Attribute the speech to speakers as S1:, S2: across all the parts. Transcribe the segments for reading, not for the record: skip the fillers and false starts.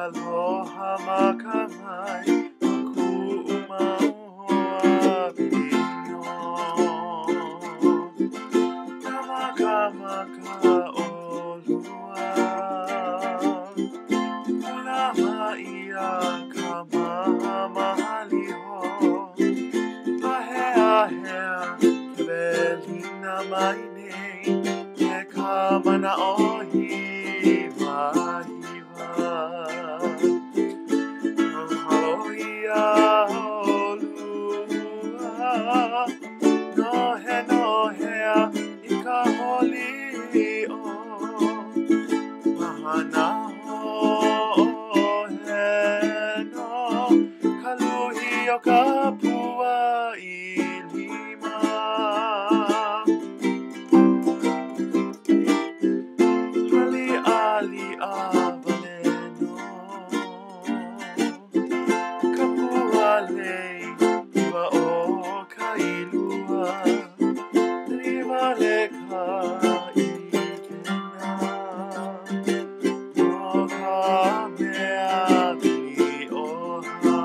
S1: Aloha makamai, aku umauhoa bilino. Kamaka olua, ulama ia kamahaliho. Ahea, kebelina mainei, ke kamana ohiwa. Kapua ilima hali ali avaleno kapua lei iwa o kailua riva leka ikena no kamea bili oha.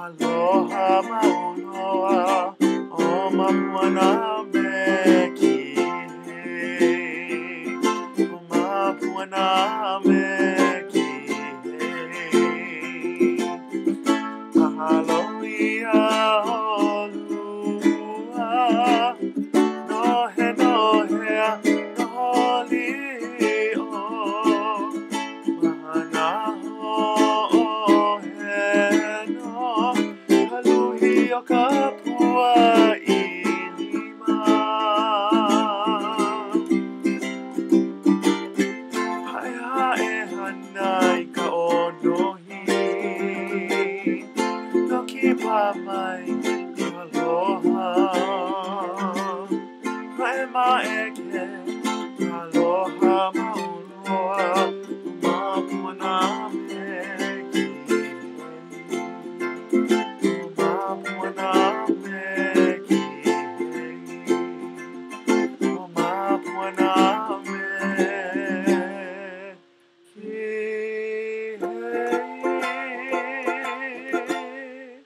S1: Aloha maunoa o mapuana meki o mapuana meki mahaloia olua nohe nohea noholi o mahanaho kapua ilima Haiha e hanai ka onohi no ki pamai i aloha Hae ma e ke